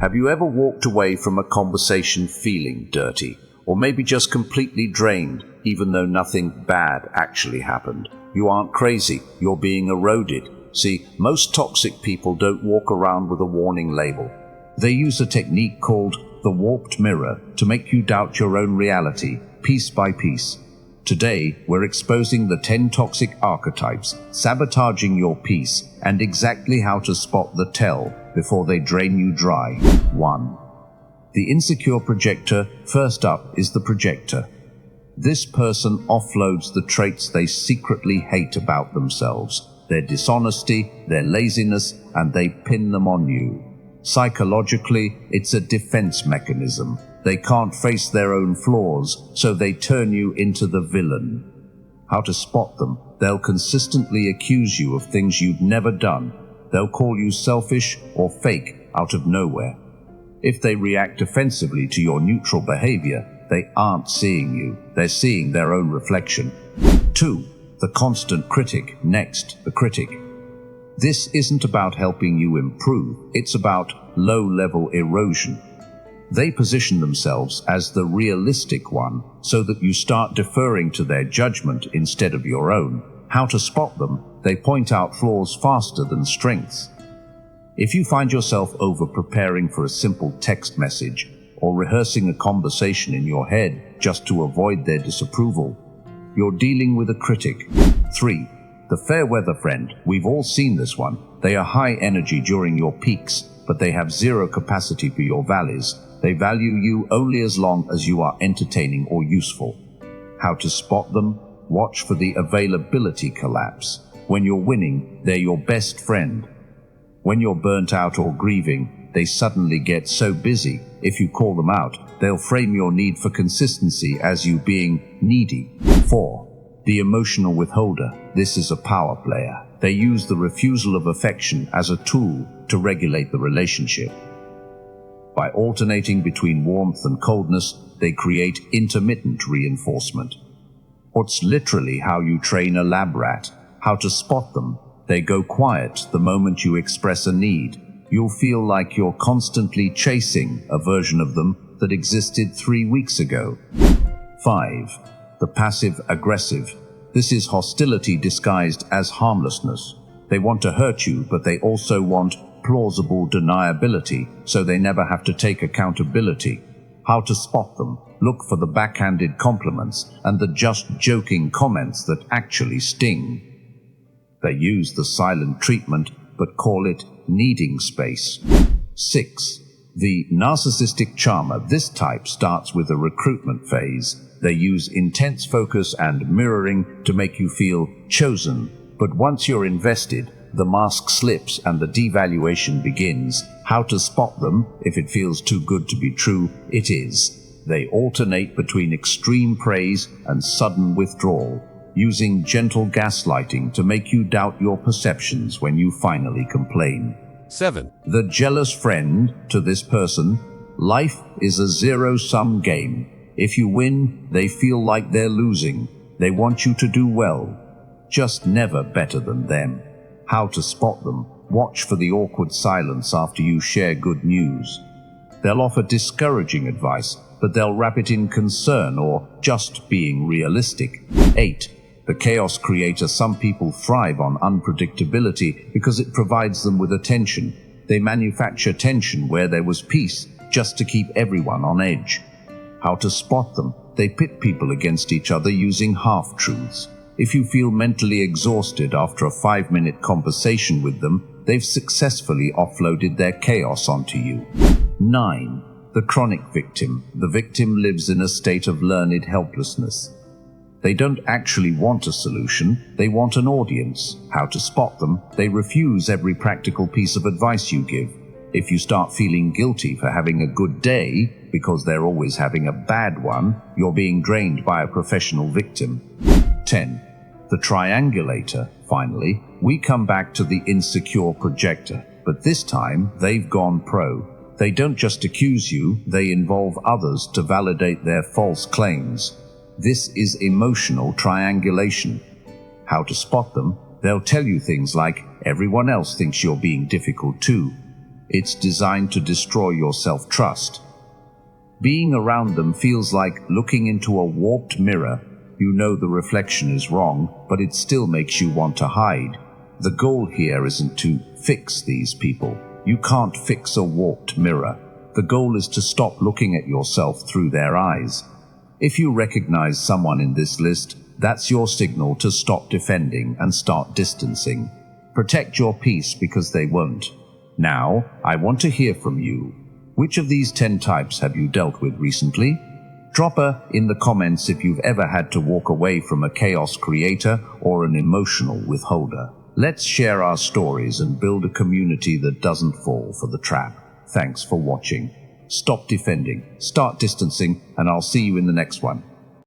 Have you ever walked away from a conversation feeling dirty, or maybe just completely drained, even though nothing bad actually happened? You aren't crazy, you're being eroded. See, most toxic people don't walk around with a warning label. They use a technique called the warped mirror to make you doubt your own reality, piece by piece. Today, we're exposing the 10 toxic archetypes, sabotaging your peace, and exactly how to spot the tell before they drain you dry. 1. The insecure projector. First up is the projector. This person offloads the traits they secretly hate about themselves, their dishonesty, their laziness, and they pin them on you. Psychologically, it's a defense mechanism. They can't face their own flaws, so they turn you into the villain. How to spot them? They'll consistently accuse you of things you've never done. They'll call you selfish or fake out of nowhere. If they react defensively to your neutral behavior, they aren't seeing you. They're seeing their own reflection. 2. The constant critic. Next, the critic. This isn't about helping you improve. It's about low-level erosion. They position themselves as the realistic one so that you start deferring to their judgment instead of your own. How to spot them? They point out flaws faster than strengths. If you find yourself over-preparing for a simple text message or rehearsing a conversation in your head just to avoid their disapproval, you're dealing with a critic. 3. The fair weather friend. We've all seen this one. They are high energy during your peaks, but they have zero capacity for your valleys. They value you only as long as you are entertaining or useful. How to spot them? Watch for the availability collapse. When you're winning, they're your best friend. When you're burnt out or grieving, they suddenly get so busy. If you call them out, they'll frame your need for consistency as you being needy. 4. The emotional withholder. This is a power player. They use the refusal of affection as a tool to regulate the relationship. By alternating between warmth and coldness, they create intermittent reinforcement. It's literally how you train a lab rat. How to spot them? They go quiet the moment you express a need. You'll feel like you're constantly chasing a version of them that existed 3 weeks ago. 5. The passive-aggressive. This is hostility disguised as harmlessness. They want to hurt you, but they also want plausible deniability, so they never have to take accountability. How to spot them? Look for the backhanded compliments and the just joking comments that actually sting. They use the silent treatment, but call it needing space. 6. The narcissistic charmer. This type starts with a recruitment phase. They use intense focus and mirroring to make you feel chosen. But once you're invested, the mask slips and the devaluation begins. How to spot them? If it feels too good to be true, it is. They alternate between extreme praise and sudden withdrawal, using gentle gaslighting to make you doubt your perceptions when you finally complain. 7. The jealous friend. To this person, life is a zero-sum game. If you win, they feel like they're losing. They want you to do well, just never better than them. How to spot them? Watch for the awkward silence after you share good news. They'll offer discouraging advice, but they'll wrap it in concern or just being realistic. 8. The chaos creator. Some people thrive on unpredictability because it provides them with attention. They manufacture tension where there was peace just to keep everyone on edge. How to spot them? They pit people against each other using half-truths. If you feel mentally exhausted after a 5-minute conversation with them, they've successfully offloaded their chaos onto you. 9. The chronic victim. The victim lives in a state of learned helplessness. They don't actually want a solution, they want an audience. How to spot them? They refuse every practical piece of advice you give. If you start feeling guilty for having a good day because they're always having a bad one, you're being drained by a professional victim. 10. The triangulator. Finally, we come back to the insecure projector, but this time they've gone pro. They don't just accuse you, they involve others to validate their false claims. This is emotional triangulation. How to spot them? They'll tell you things like, everyone else thinks you're being difficult too. It's designed to destroy your self-trust. Being around them feels like looking into a warped mirror. You know the reflection is wrong, but it still makes you want to hide. The goal here isn't to fix these people. You can't fix a warped mirror. The goal is to stop looking at yourself through their eyes. If you recognize someone in this list, that's your signal to stop defending and start distancing. Protect your peace because they won't. Now, I want to hear from you. Which of these 10 types have you dealt with recently? Drop in the comments if you've ever had to walk away from a chaos creator or an emotional withholder. Let's share our stories and build a community that doesn't fall for the trap. Thanks for watching. Stop defending, start distancing, and I'll see you in the next one.